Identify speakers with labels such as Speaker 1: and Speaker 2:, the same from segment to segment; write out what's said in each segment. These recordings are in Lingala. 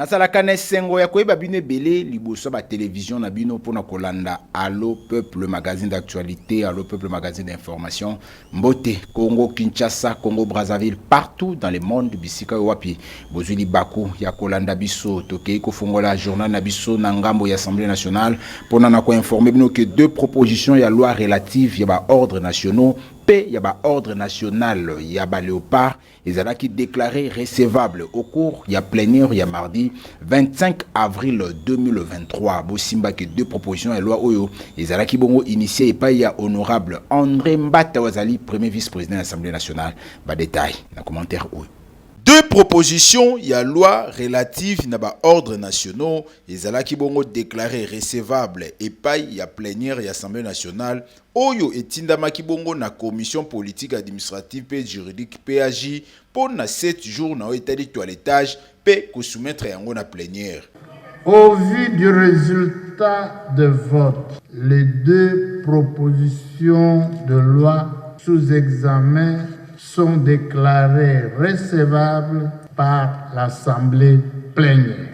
Speaker 1: Nasalaka na sengo ya koyeba bino ebele liboso ba télévision na bino pona kolanda Allo Peuple magazine d'actualité, Allo Peuple magazine d'information. Mbote, Congo, Kinshasa, Congo, Brazzaville, partout dans le monde bisika wapi. Bozuli Baku ya kolanda biso tokei ko fongola journal na biso na ngambo ya Assemblée nationale pona na ko informer bino que deux propositions ya loi relative ya ba ordre nationaux il y a ordre national, il y a Léopard, ils ont qui déclaré recevable au cours, il y a plénière, il y a mardi 25 avril 2023. Bosimba que deux propositions et loi Oyo, ils ont qui bon initié et pas il y a honorable André Mbata Wazali, premier vice-président de l'Assemblée nationale. Ba détail, dans commentaire Oyo. Deux propositions, il y a loi relative à ordre nationaux, ils ont qui bon déclaré recevable et pas il y a plénière et assemblée nationale. Oyo etindama kibongo na commission politique administrative et juridique PAJ pour na 7 jours na état de toilettage pe ko soumettre yango na plénière.
Speaker 2: Au vu du résultat de vote, les deux propositions de loi sous examen sont déclarées recevables par l'Assemblée plénière.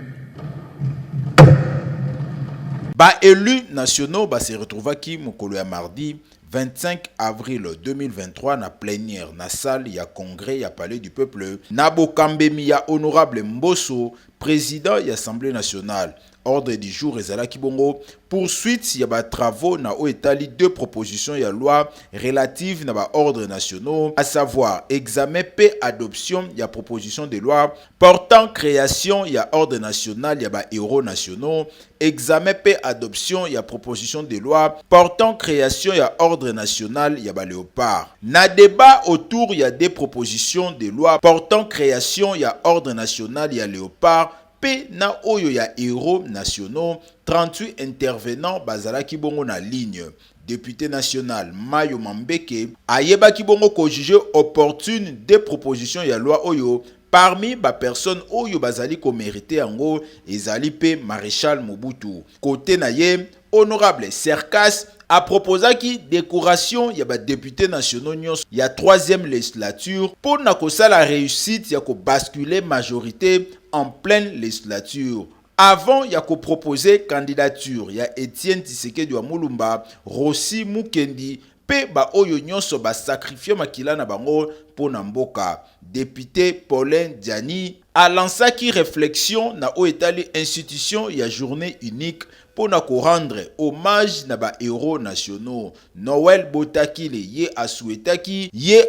Speaker 1: Élus nationaux se retrouvent qui mokolo ya mardi 25 avril 2023 na plénière na salle ya congrès ya palais du peuple na bokambemi ya honorable Mbosso, président de l'Assemblée nationale. Ordre du jour ezala kibongo poursuite ya ba travaux na oetali deux propositions ya loi relatives na ba ordre nationaux, à savoir examen pe adoption ya proposition de loi portant création ya ordre national ya ba héros nationaux, examen pe adoption ya proposition de loi portant création ya ordre national ya ba Léopard. Na débat autour ya des propositions de loi portant création ya ordre national ya Léopard P na oyo ya héros nationaux, 38 intervenants bazalaki bongo na ligne. Député national Mayo Mambeke ayeba ki bongo ko juger opportune des propositions ya loi oyo parmi ba personnes oyo bazali ko mériter yango ezali pe maréchal Mobutu. Côté na ye honorable Serkas a proposé qui décoration y a ba député nationaux y a troisième législature pour na ko la réussite y a ko basculer majorité en pleine législature. Avant y a ko proposer candidature y a Étienne Tshisekedi wa Mulumba, Rossi Mukendi pe ba oyo nyonso ba sacrifier makila na bango pour mboka. Député Paulin Diani a lancé qui réflexion na o etali institution y a journée unique pour na ko rendre hommage na ba héros nationaux. Noël Botakile ye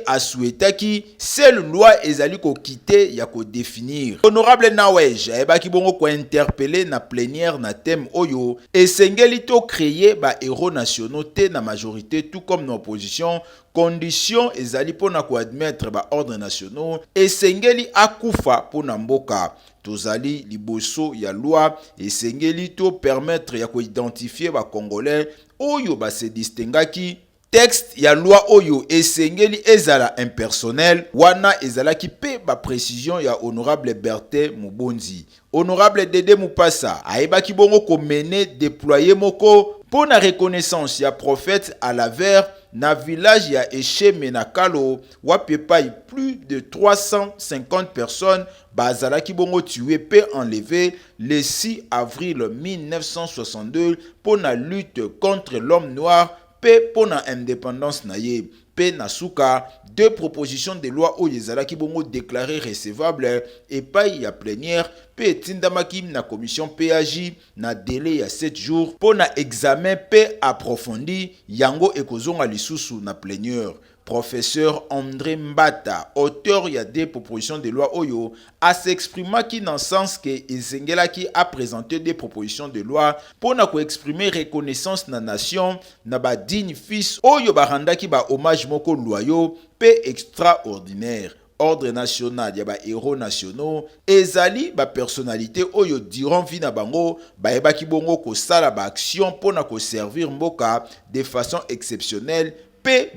Speaker 1: asuetaki seule loi ezali ko quitter ya ko définir. Honorable Nawej eba ki bongo ko interpeller na plénière na thème oyo esengeli to créer ba héros nationaux te na majorité tout comme na opposition. Condition ezali pona ko admettre ba ordre nationaux esengeli akufa pona mboka. Tozali liboso ya loi esengeli to permettre ya ko identifier ba congolais oyo ba se distingaki. Texte ya loi oyo esengeli ezala impersonnel wana ezalaki pe ba précision ya honorable Bertin Mubonzi. Honorable Dede Mupasa ayebaki bongo ko mener déployer moko pour la reconnaissance ya prophète à la vers na village ya Echeme na Kalo wapepai plus de 350 personnes bazalaki bongo tué pe enlevé le 6 avril 1962 pour la lutte contre l'homme noir pe pour la indépendance na ye. Pe Nasuka, deux propositions de loi au Yezalaki bongo déclarées recevables et pas y a plénière, pe tindamaki na commission PAJ na délai à 7 jours pour na examen pe approfondi yango ekozonga lisusu na plénière. Professeur André Mbata, auteur y a des propositions de loi Oyo, a s'exprimé qui dans le sens que Ezengela qui a présenté des propositions de loi pour na ko exprimer reconnaissance na nation na ba digne fils Oyo baranda ki ba hommage moko loyaux pe extraordinaire. Ordre national ya ba héros nationaux ezali ba personnalité oyo durant vie na bango ba ebaki bongo ko sala ba action pour na ko servir mboka de façon exceptionnelle.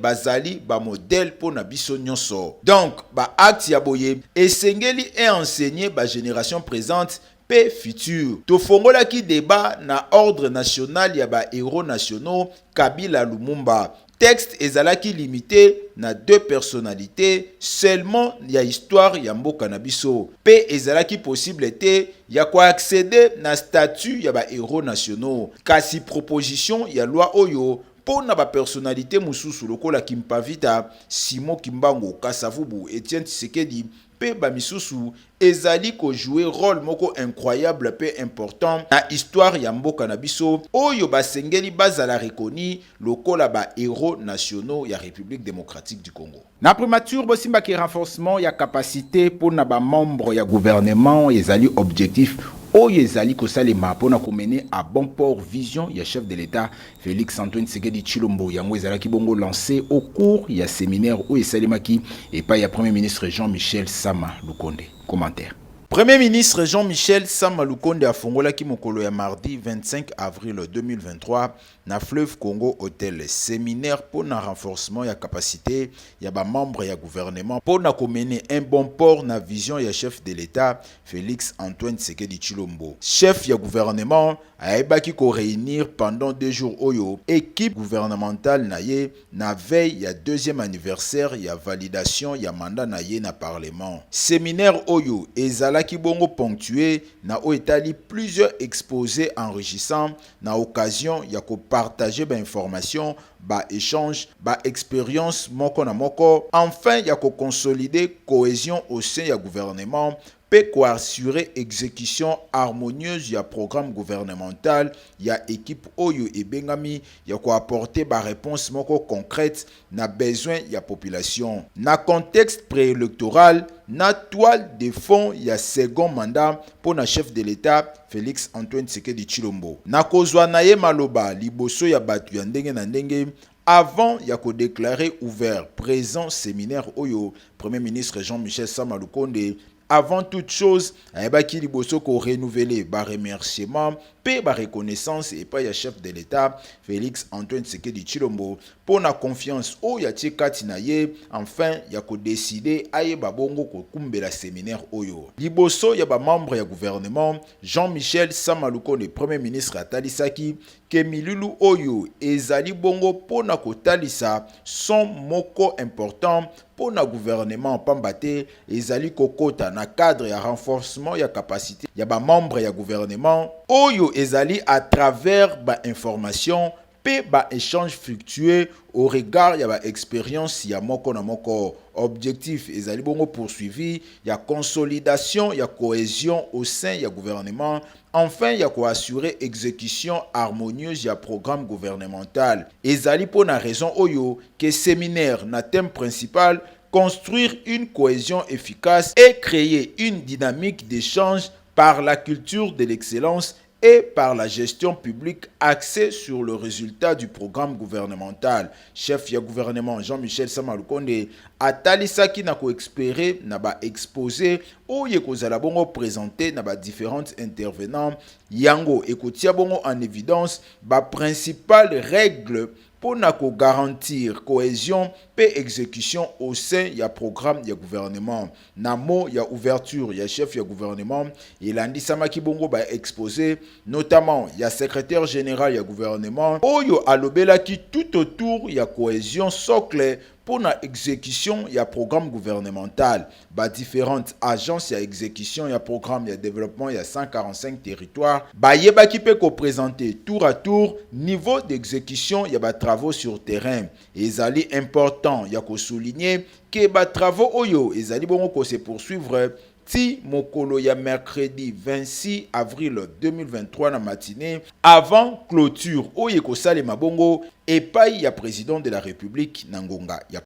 Speaker 1: Bazali ba modèle pour na biso nyonso. Donc ba acte ya boye esengeli et enseigné ba génération présente pe future. To fongola ki débat na ordre national ya ba héros nationaux Kabila Lumumba. texte ezalaki limité na 2 personnalités seulement ya histoire ya mboka na biso pe ezalaki possible te ya ko accéder na statut ya ba héros nationaux kasi proposition ya loi oyo pona ba personnalité mususu lokola Kimpavita, Simon Kimbangu, Kasavubu, Etienne Tshisekedi pe ba misusu ezali ko jouer rôle moko incroyable pe important na histoire ya mboka na biso oyo basengeli bazala rekoni lokola ba héros nationaux ya République démocratique du Congo. Na primature bosimba ki renforcement ya capacité pona ba membre ya gouvernement ezali objectif oyo ezali kosalema mpona komene à bon port vision ya chef de l'État Félix Antoine Tshisekedi Tshilombo yango ezalaki bongo lancé au cours ya séminaire oyo esalemaki epai ya Premier ministre Jean-Michel Sama Lukonde. Commentaire. Premier ministre Jean-Michel Sama Lukonde a fongolaki mokolo ya mardi 25 avril 2023 na Fleuve Congo Hotel séminaire pour na renforcement ya capacité ya ba membre ya gouvernement pour na komene un bon port na vision ya chef de l'État Félix Antoine Tshisekedi Tshilombo. Chef ya gouvernement aebaki ko réunir pendant 2 jours oyo équipe gouvernementale na ye na veille ya 2e anniversaire ya validation ya mandat na ye na parlement. Séminaire oyo ezalaki bongo ponctué na oetali plusieurs exposés enrichissants na occasion ya ko partager ba information, ba échange, ba expérience moko na moko, enfin ya ko consolider cohésion au sein ya gouvernement peut assurer exécution harmonieuse ya programme gouvernemental ya équipe oyo et bengami ya ko apporter ba réponse moko concrète na besoin ya population na contexte préélectoral na toile de fond ya second mandat pour na chef de l'État Félix Antoine Tshisekedi Tshilombo na kozwa na ye maloba liboso ya batu ya ndenge na ndenge avant ya ko déclarer ouvert présent séminaire oyo Premier ministre Jean-Michel Sama Lukonde. Avant toute chose, ayebaki liboso ko renouveler ba remerciement pe ba reconnaissance et pas ya chef de l'État Félix Antoine Tshisekedi Tshilombo pour na confiance o ya tshekati na ye enfin ya ko décider aye ba bongo ko kumbela séminaire oyo. Liboso ya ba membre ya gouvernement Jean-Michel Sama Lukonde Premier ministre atalisaki ke milulu oyo ezali bongo pona kotalisa son moko important pona gouvernement pambate ezali kokota na cadre ya renforcement ya capacité ya ba membre ya gouvernement oyo ezali à travers ba information pe ba échange fructueux au regard ya ba expérience ya moko na moko. Objectif ezali bongo poursuivi ya consolidation ya cohésion au sein ya gouvernement, enfin ya ko assurer exécution harmonieuse ya programme gouvernemental. Ezali pour na raison oyo que séminaire na thème principal construire une cohésion efficace et créer une dynamique d'échange par la culture de l'excellence et par la gestion publique axée sur le résultat du programme gouvernemental. Chef ya gouvernement Jean-Michel Sama Lukonde atalisaki na ko expérer na ba exposé oye kozala bongo présenté na ba différents intervenants yango ekotia bongo en évidence ba principales règles pour na ko garantir cohésion pe exécution au sein ya programme ya gouvernement. Na mo ya ouverture ya chef ya gouvernement elandi samaki bongo ba exposé notamment ya secrétaire général ya gouvernement oyo alobelaki tout autour ya cohésion socle pour na exécution ya programme gouvernemental ba différentes agences ya exécution ya programme ya développement ya 145 territoires ba yebaki pe ko présenter tour à tour niveau d'exécution ya ba travaux sur terrain. Ezali important ya ko souligner que ba travaux oyo ezali bongo ko se poursuivre ti mokolo ya mercredi 26 avril 2023 na matinée avant clôture oyo ko salema bongo epai ya président de la République na ngonga ya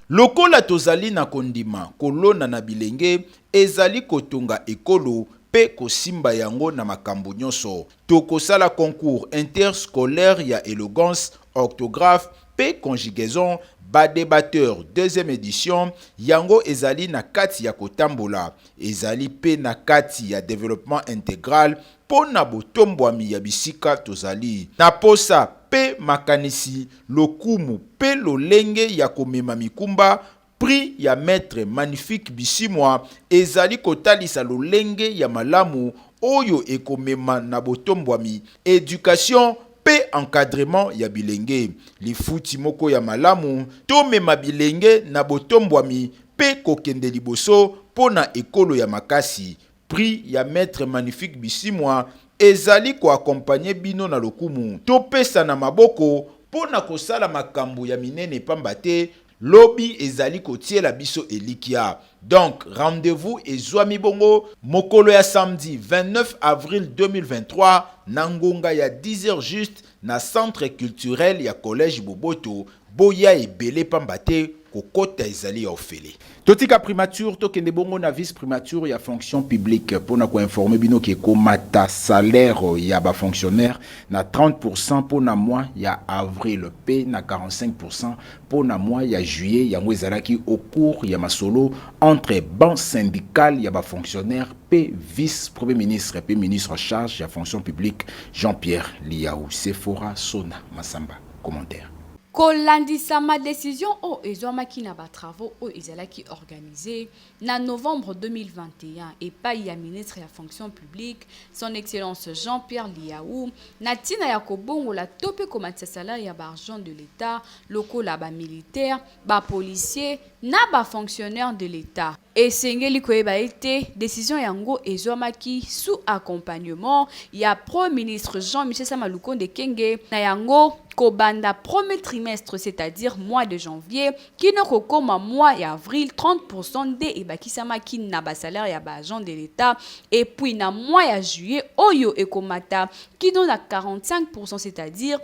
Speaker 1: lokola tozali na kondima kolona na bilenge ezali kotonga ekolo pe kosimba yango na makambo nyonso tokosala concours interscolaire ya élégance orthographe pe conjugaison ba débatteur deuxième édition yango ezali na kati ya kotambola ezali pe na kati ya développement intégral pona botombwami ya bisika tozali na posa pe makanisi lokumu pe lolenge ya komema mikumba prix ya maître magnifique bisimwa ezali kotalisa lolenge ya malamu oyo ekomema na botombwami éducation pe encadrement ya bilenge lifuti moko ya malamu to mema bilenge na botombwami pe kokende liboso pona ekolo ya makasi prix ya maître magnifique Bisimwa ezali ko accompagner bino na lokumu to pesa na maboko pona kosala makambo ya minene pamba te lobi ezali kotiela biso elikia. Donc rendez-vous ezwami bongo mokolo ya samedi 29 avril 2023 na ngonga ya 10h juste na centre culturel ya collège Boboto boya ebele pamba te kokota ezali ya ofele. Totika primature tokende bongo na vice primature ya fonction publique pona ko informer bino ke komata salaire ya ba fonctionnaire na 30% pona mois ya avril pe na 45% pona mois ya juillet yango ezalaki au cours ya masolo entre banque syndicale ya ba fonctionnaire pe vice premier ministre pe ministre en charge ya fonction publique Jean-Pierre Liaou. Sephora Sona Masamba commentaire.
Speaker 3: Kolandisa ma décision o ezwamaki na ba travaux o ezalaki organisé na novembre 2021 et pas ya ministre ya fonction publique son excellence Jean-Pierre Liaou na tina ya kobongo la topé komatisa salaire ya ba argent de l'État locaux la ba militaire ba policier na ba fonctionnaire de l'État et sengeli koyeba été décision yango ezwamaki sous accompagnement ya premier ministre Jean-Michel Sama Lukonde Kenge na yango kobanda premier trimestre, c'est-à-dire mois de janvier, qui ne kokoma mois et avril, 30% de ebakisama ki na ba salaire ya ba agent de l'État, et puis na mois ya juillet, oyo ekomata, qui donne à 45%, c'est-à-dire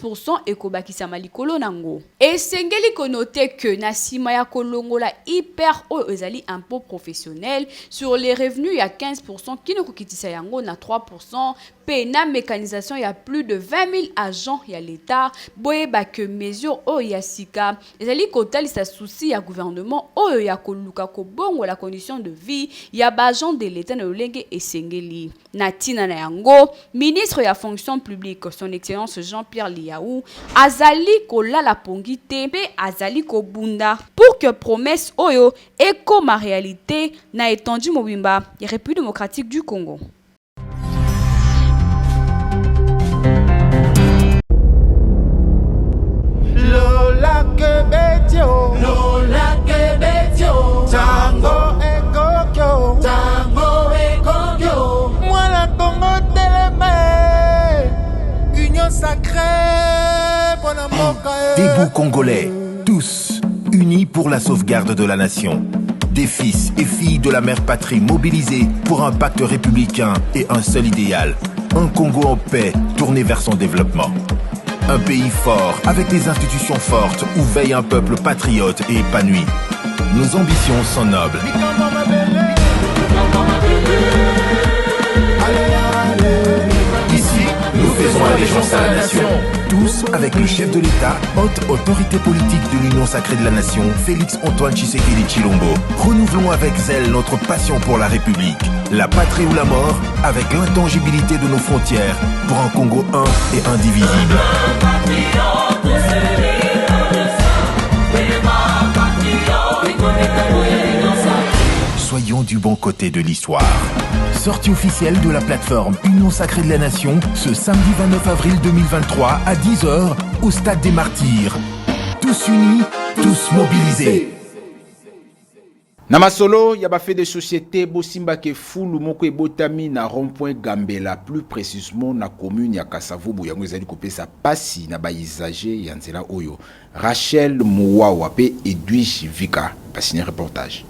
Speaker 3: 15% ekobakisama likolo nango. Et sengeli konote que na sima ya kolongo la hyper oyo ezali impôt professionnel, sur les revenus ya 15%, qui ne kokitisa yango na 3%, na mécanisation il y a plus de 20 000 agents il y a l'État boyeba que mesure o ya sika ezali kotali sa souci ya gouvernement o ya koluka ko bongo la condition de vie ya ba agent de l'État na lolenge esengeli natina na yango ministre ya fonction publique son excellence Jean-Pierre Liaou azali kolala pongite pe azali kobunda pour que promesse oyo ekoma réalité na étendue mobimba ya République démocratique du Congo.
Speaker 4: Lola Kebetio, Tango et Gokyo, moi la Congo Télémé, Union sacrée,
Speaker 5: Debout congolais, tous unis pour la sauvegarde de la nation. Des fils et filles de la mère patrie mobilisés pour un pacte républicain et un seul idéal, un Congo en paix tourné vers son développement. Un pays fort, avec des institutions fortes, où veille un peuple patriote et épanoui. Nos ambitions sont nobles. Ici, nous faisons allégeance à la nation. Tous avec le chef de l'État, haute autorité politique de l'Union sacrée de la nation, Félix-Antoine Tshisekedi Tshilombo. Renouvelons avec zèle notre passion pour la République. La patrie ou la mort, avec l'intangibilité de nos frontières, pour un Congo un et indivisible. Soyons du bon côté de l'histoire. Sortie officielle de la plateforme Union Sacrée de la Nation ce samedi 29 avril 2023 à 10h au Stade des Martyrs. Tous unis, tous mobilisés.
Speaker 1: Na masolo ya ba fait de société bosimba ke fulu moko ebotami na rond-point Gambela, plus précisément na commune ya Kasavubu yango ezali kopesa pasi na ba usager ya nzela oyo. Rachel Mouawa pe Edwige Vika ba signer reportage.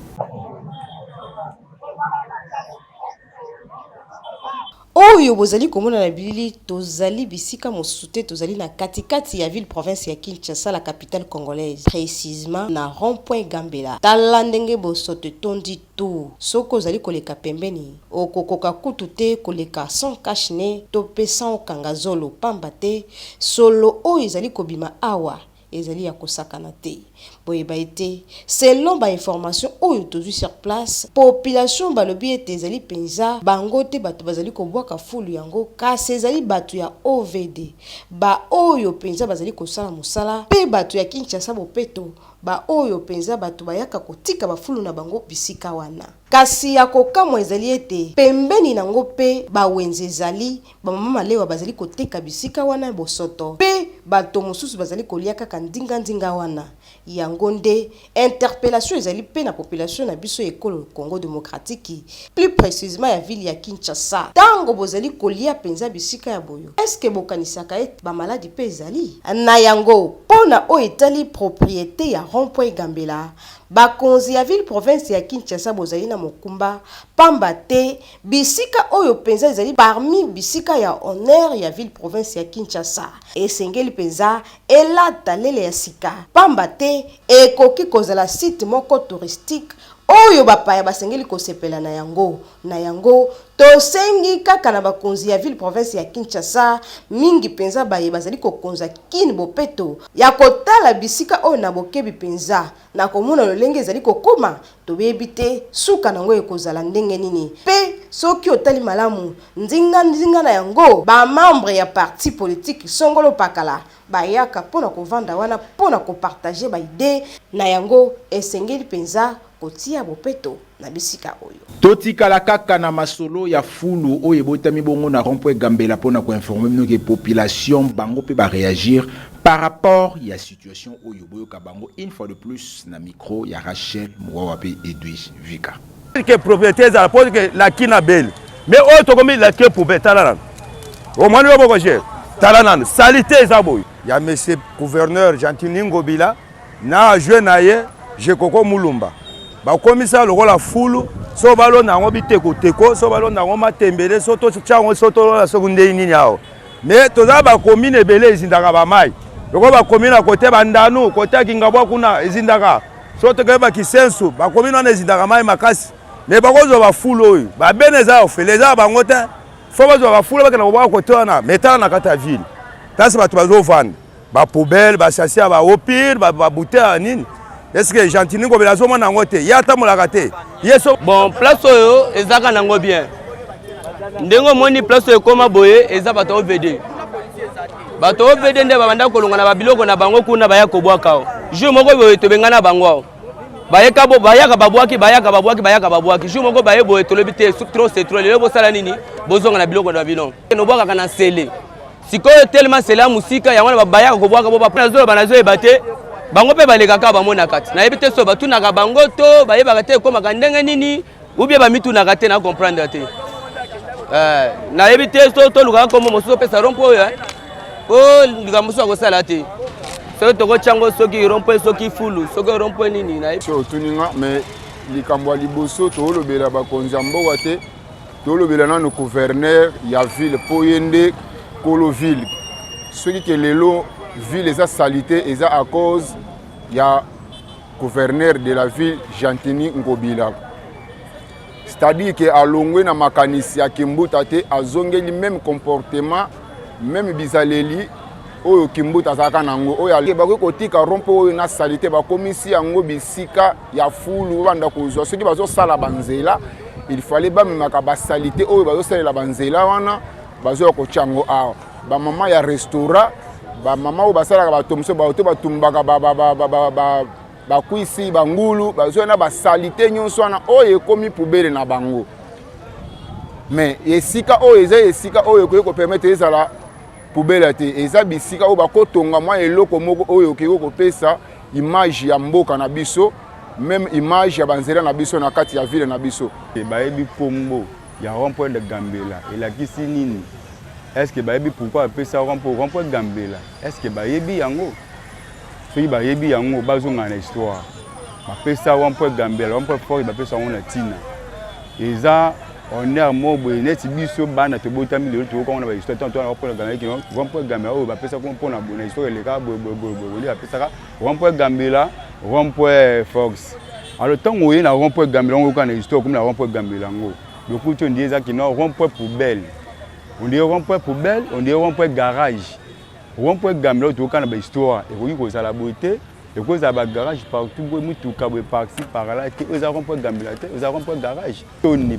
Speaker 6: Oyo bozali komona na bilili tozali bisika mosute tozali na katikati ya ville province ya Kinshasa la capitale congolaise précisément na rond-point Gambela tala ndenge bosote tondi tout soko ozali koleka pembeni okokoka kutu te koleka sans cache-nez to pesa okanga zolo pamba te solo oyo ezali kobima awa ezali ya kosakana te boyeba ete selon ba information oyo tozwi sur place population balobi ete ezali penza bango te bato bazali kobwaka fulu yango kasi ezali bato ya OVD ba oyo penza bazali kosala mosala pe bato ya Kinshasa bopeto ba oyo penza bato bayaka kotika bafulu na bango bisika wana. Kasi ya kokamwa ezali ete pembeni nango pe bawenze ezali bamama malewa bazali koteka bisika wana bosoto pe bato mosusu bazali kolia kaka ndinga wana. Yango nde interpellation ezali pe na population na biso ekolo Congo démocratique, plus précisément ya ville ya Kinshasa. Tango bozali kolia penza bisika ya boyo, est-ce que bokanisaka ete ba maladi pe ezali na yango pona o etali propriété ya rond-point Gambela? Bakonzi ya ville province ya Kinshasa bozali na mokumba pamba te bisika oyo penza ezali parmi bisika ya honneur ya ville province ya Kinshasa. Esengeli penza elata lele ya sika pamba te ekoki kozala site moko touristique oyo bapaya basengeli kosepela na yango tosengi kaka na bakonzi ya ville province ya Kinshasa mingi penza baye bazali kokonza kini bopeto ya kotala bisika oyo na bokebi penza na komona lolenge ezali kokoma tobebi te suka nango ekozala ndenge nini pe soki otali malamu ndinga na yango ba membre ya parti politique songolo pakala bayaka pona kovanda wana pona kopartager ba idée na yango esengeli penza kotia bopeto na bisika oyo.
Speaker 1: Totikala kaka na masolo ya fulu oyo ebotami bongo na rond-point Gambela pona ko informer nous que population bango pe ba réagir par rapport ya situation oyo boyoka bango une fois de plus na micro ya Rachel Mwawa pe Edwige Vika.
Speaker 7: Que propriété za pose que la kina belle mais oyo to komi la ke poubelle talana au moins yo boko je talana salité za boy ya monsieur gouverneur Gentini Ngobila na jeune je koko mulumba ba komisa lokola fulu so balo na ngo biteko so balo na ngo matembele so to tchango so to la seconde nini yao mais toza ba commune ebele ezindaka ba mai loko ba commune à côté bandanu côté kingabwa kuna ezindaka so to ba kisensu ba commune na ezindaka mai makasi mais ba kozo ba fulu oyo ba beneza ofeleza bango te fo bazo ba fulu ba kana ba côté wana metala na kata ville kasi ba tubazo vendre ba poubelle ba sasia ba opir ba bouteille nini. Est-ce que Gentini Ngobila zo mona ngote yata molaka te yeso
Speaker 8: bon place oyo ezaka nango bien ndengo moni place oyo koma boye eza bato OVD nde babanda kolonga na babiloko na bango kuna baya kobwaka jour moko boye tobenga na bango bayaka babwaki jour moko baye boye tolobi te trop c'est trop lelo bosala nini bozonga na biloko na bino no bwaka kana sele sikoyo tellement sela musika yango na bayaka kobwaka bo banazo ebate bango pe baleka ka bamona kati na yebite so batunaka bango to bayebaka te komaka ndenge nini ubie bamitunaka te na comprendre te na yebite so to luka komo mosusu pesa rompo oyo o ndika mosusu akosala te so toko chango soki rompo soki fulu soki rompo nini na
Speaker 9: so tuninga mais likambo liboso to lobela bakonzi mboka te to lobela na no gouverneur ya ville po yende kolo ville soki ke lelo ville eza salité eza à cause ya gouverneur de la ville Gentini Ngobila, c'est-à-dire que alongwe na makanisi ya Kimbuta te azongeli même comportement même bizaleli oyo Kimbuta zaka nango oyo bako kotika rompo oyo na salité bakomisi yango bisika ya fulu banda kozwa soki bazo sala banzela il fallait bamemaka basalité oyo bazo salela banzela wana bazo kochango awa ba mama ya restaurant ba mama o basala ba tomso ba oto batumbaka ba kuisi bangulu bazo na ba salité nyonso wana oyo ekomi poubelle na bango mais esika oyo ko permettre ezala poubelle te eza bisika o bakotonga mwa eloko moko oyo ko pesa image ya mboka na biso même image ya banzela na biso na kati ya ville na biso
Speaker 7: bayebi pombo ya rond-point de Gambela elakisi nini. Est-ce que bayebi pourquoi appeler ça rond-point Gambela? Est-ce que bayebi yango? Soki bayebi yango bazonga na histoire. Appeler ça rond-point Gambela, rond-point fort appeler ça on a tina. Eza on est à mobo net biso bana to botami le to ko on a histoire tant rond-point Gambela rond-point Gambela o appeler ça pour na bonne histoire les gars appeler ça rond-point Gambela, rond-point Fox. Alors tant on est na rond-point Gambela on ko na histoire comme na rond-point Gambela ngo. Le coup on dit ça qui non rond-point poubelle. On dit rond-point poubelle, on dit rond-point garage. Rond-point Gambela, tu as une histoire. Et oui, vous avez la beauté. Et vous avez un garage partout. Vous avez par-ci, par-là. Vous avez un rond-point Gambela, vous avez un rond-point garage. Sony,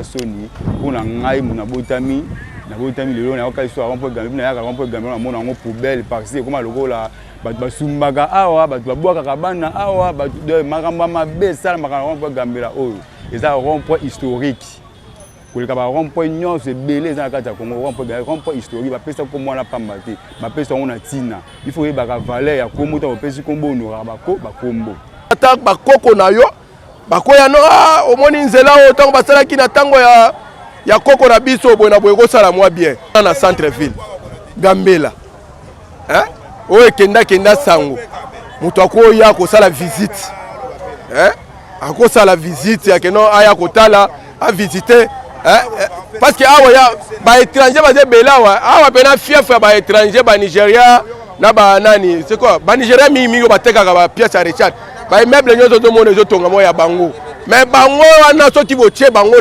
Speaker 7: Sony. Pour la ngaï, mon abotami. na botami lelo na yoka histoire rond-point Gambela na yaka rond-point Gambela na mona ngo poubelle parce que comme lokola bato basumbaka awa bato babwaka bana awa bato de makambo mabe sala makambo rond-point Gambela oyo eza rond-point historique koleka ba rond-point nyonso ebele eza na kati ya Congo rond-point historique bapesa ko mwana pamba te bapesa ngo na tina il faut yeba valeur ya kombo to bapesi kombo honora bakombo
Speaker 10: attaque bakoko na yo bakoya no omoni nzela o tango basalaki na tango ya koko na biso boye na boye kosala mwa bien na centre ville Gambela oyo kenda sango moto akoya kosala visite akosala visite ya keno aya kotala a visiter parce que awa ya ba étranger ba bela awa pena fief ya ba étranger ba Nigeria na ba nani c'est quoi ba Nigeria mi yo bateka ba pièce à recharge ba immeuble nyozo to mono zo tonga mo ya bango mais bango wana soki botie bango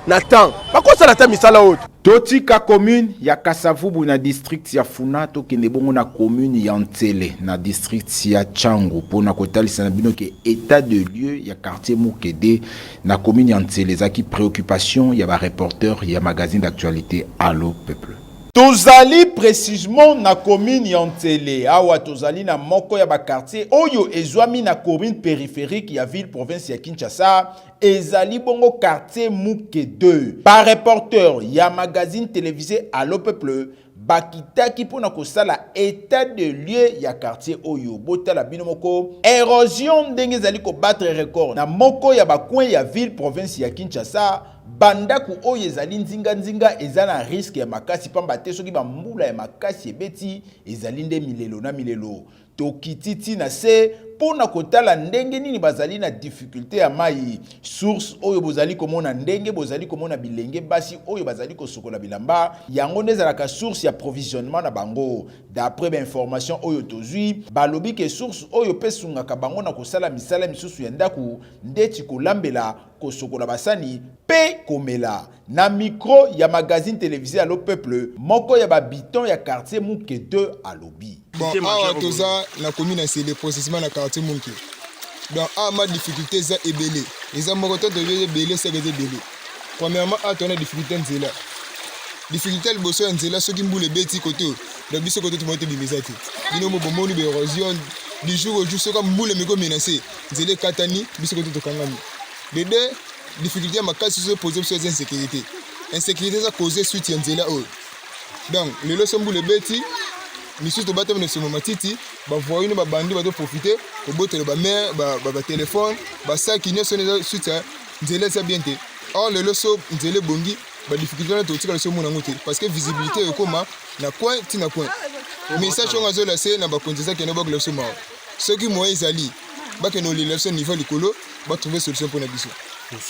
Speaker 10: na temps bakosala ta misala oto
Speaker 1: totika commune ya Kasavubu na district ya Funa tokende bongo na commune ya Ntsele na district ya Changu pona kotalisa na bino ke état de lieu ya quartier Mukede na commune ya Ntsele zaki préoccupation ya ba reporter ya magazine d'actualité Allo Peuple. Tozali précisément na commune ya Ntsele awa tozali na moko ya ba quartier oyo ezwami na commune périphérique ya ville province ya Kinshasa ezali bongo quartier Muke 2 par reporter ya magazine télévisé Allo Peuple bakitaki pona kosala état de lieu ya quartier oyo botala bino moko érosion ndenge ezali ko battre record na moko ya bacoin ya ville province ya Kinshasa bandaku oyo ezali nzinga eza na risque ya makasi pamba te soki bambula ya makasi ebeti ezali nde milelo na milelo tokititi na se pona kotala ndenge nini bazali na difficulté ya mai source oyo bozali komona ndenge bozali komona bilenge basi oyo bazali kosokola bilamba yango ndezalaka source ya provisionnement na bango d'après ba information oyo tozwi balobi ke source oyo pesungaka bango na kosala misala misusu ya ndaku ndeti kolambela kosokola basani pe komela na micro ya magazine télévisé Allo Peuple moko ya babiton ya quartier Muke 2 alobi.
Speaker 11: Bon, awa toza na commune c'est le processement na quartier Muke. Donc ma difficulté za ebele. Eza moko to de ebele c'est ebele. Premièrement a ton difficulté nzela. Difficulté le bosso nzela soki mbule beti côté. Donc biso côté to monter bimezati. Bino mo bomoni be érosion du jour au jour soka mbule meko menacé. Nzela katani biso côté to kangami. Les deux difficultés makasi se poser sur les insécurité. Insécurité ça causer suite ya nzela o. Donc le leçon mbule beti Monsieur Tobata ne se matiti, ba voyou ba bandi ba to profiter, ko botele ba mère, ba téléphone, ba ça qui ne sonne suite nzela ça bien té. Or le loso nzela bongi, ba difficulté na to tika le somo na ngote parce que visibilité e koma na point tina point. Message on azo la c'est na ba konzisa ke na ba le somo. Ceux qui moi ezali, ba ke no l'élection niveau likolo, ba trouver solution pour na biso.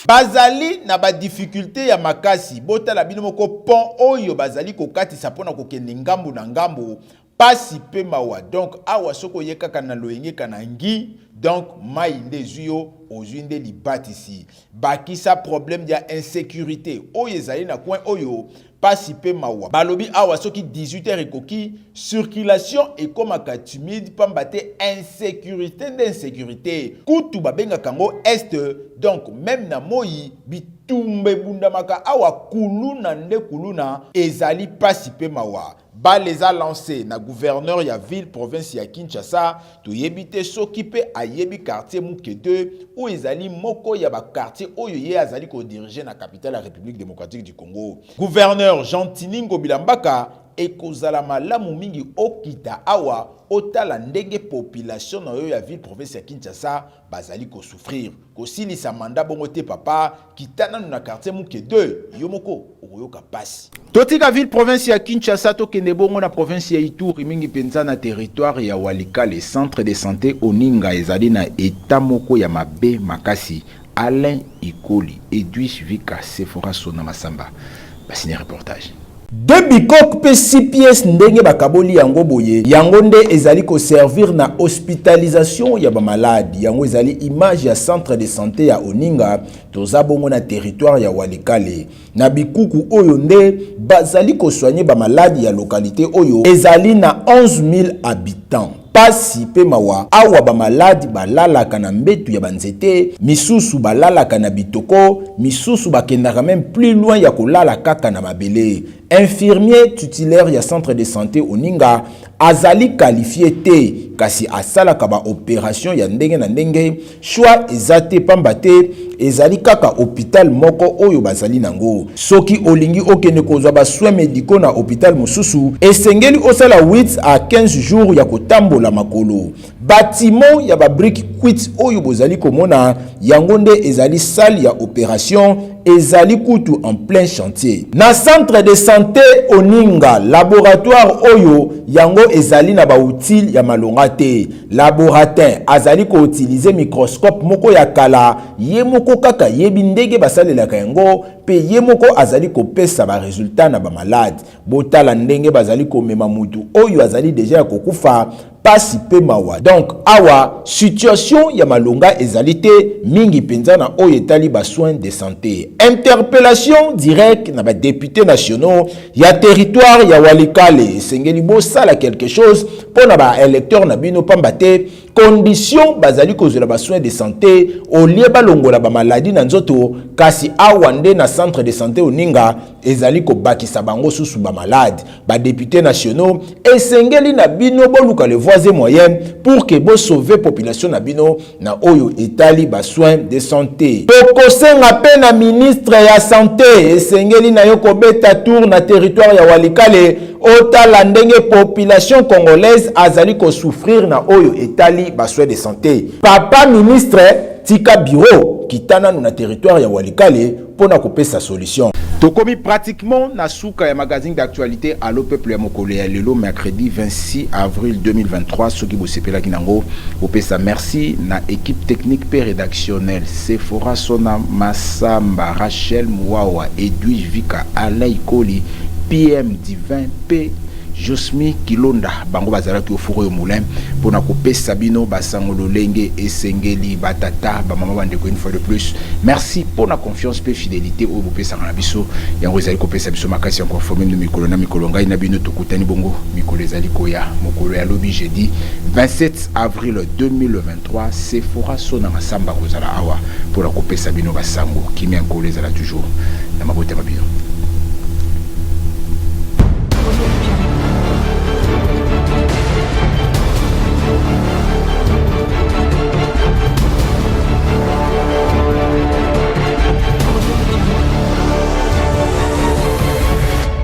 Speaker 1: Bazali na ba difficulté ya makasi, botala bino moko pont oyo bazali ko katisa pona ko kende ngambu na ngambu. Pasi pe mawa donc awa soko yeka kana loyenge kana ngi donc mai nde zuyo ozwi nde libatisi bakisa problème ya insécurité oyo ezali na coin oyo pasi pe mawa balobi awa soki 18h ekoki circulation ekomaka timide pamba te insécurité kutu babenga kango est donc même na moi bitumbe bundamaka awa kuluna nde kuluna ezali pasi pe mawa ba les a lancé na gouverneur ya ville province ya Kinshasa to yebite soki pe ayebi quartier Muke 2 ou ezali moko ya ba quartier oyo ye azali ko diriger na capitale la République démocratique du Congo. Gouverneur Jean-Tiningo Bilambaka ekozala malamu mingi okita awa otala ndenge population na yo ya ville province ya Kinshasa bazali ko souffrir ko silisa manda bongo te papa kitana na quartier Muke 2 yomoko oyoka pasi totika ville province ya Kinshasa to kende bongo na province ya Ituri mingi penza na territoire ya Walikale centre de santé Oninga ezali na état moko ya mabe makasi. Alain Ikoli Edwige Vika Sephora Sona Masamba basine reportage. De bikok pe 6 pièces ndenge bakaboli yango boye yango nde ezali ko servir na hospitalisation ya ba malade yango ezali image ya centre de santé ya Oninga toza bongo na territoire ya Walikale na bikuku oyo nde bazali ko soigner ba malade ya localité oyo ezali na 11 000 habitants pasi pe mawa awa ba maladi balalaka na mbetu ya banzete, misusu balalaka na bitoko, misusu bakendaka même plus loin ya kolala kaka na mabele. Infirmier titulaire ya centre de santé Oninga azali qualifié te kasi asalaka ba opération ya ndenge na ndenge, choix ezate pambate ezali kaka hôpital moko oyo bazali nango. Soki olingi okende kozwa ba soins médicaux na hôpital mususu, esengeli osala 8 à 15 jours ya kotambola makolo. Bâtiment ya ba brick quit oyo bozali komona yango nde ezali salle ya opération ezali kutu en plein chantier. Na centre de santé Oninga, laboratoire oyo yango ezali na ba outil ya malonga te. Laboratin azali ko utiliser microscope moko ya kala, ye moko kaka yebi ndenge basalelaka yango, pe ye moko azali ko pesa ba résultat na ba malade. Botala ndenge bazali ko mema mutu oyo azali déjà kokufa pasi pe mawa. Donc awa situation ya malonga ezalite mingi penza na oyo etali ba soins de santé. Interpellation directe na ba députés nationaux ya territoire ya Walikale. Sengeli bo sala quelque chose pour na ba électeurs na bino pambate condition bazali kozela ba soins de santé au lieu balongola ba maladie na nzoto kasi awande na centre de santé Oninga ezali ko bakisa bango susu ba malade. Ba députés nationaux esengeli na bino boluka le voisin moyen pour que bo sauver population na bino na oyo etali ba soins de santé. Tokosenga pe na ministre ya santé esengeli na yo kobeta tour na territoire ya Walikale otala ndenge population congolaise azali ko souffrir na oyo etali ba soins de santé. Papa ministre tika bureau kitana na territoire ya Walikale pona kopesa solution. Tokomi pratiquement na souka ya magazine d'actualité Allo Peuple ya Mokolo ya lelo mercredi 26 avril 2023 soki bo sepela kinango opesa merci na équipe technique et rédactionnelle Sephora Sona Massamba Rachel Mouawa Edwige Vika Alain Koli PM Divin P Josmi Kilonda bango bazalaki au four moulin pona kopesa bino basangolo lenge esengeli batata ba mama bandeko une fois de plus. Merci pour la confiance et fidélité au bopesa na biso yango ezali kopesa biso makasi encore formé de mikolo na mikolo ngai na bino tokutani bongo mikolo ezali koya mokolo ya lobi jeudi 27 avril 2023 Sephora Sona Masamba kozala awa pour la kopesa bino basango kimi nkolo ezala toujours na mabota mabino.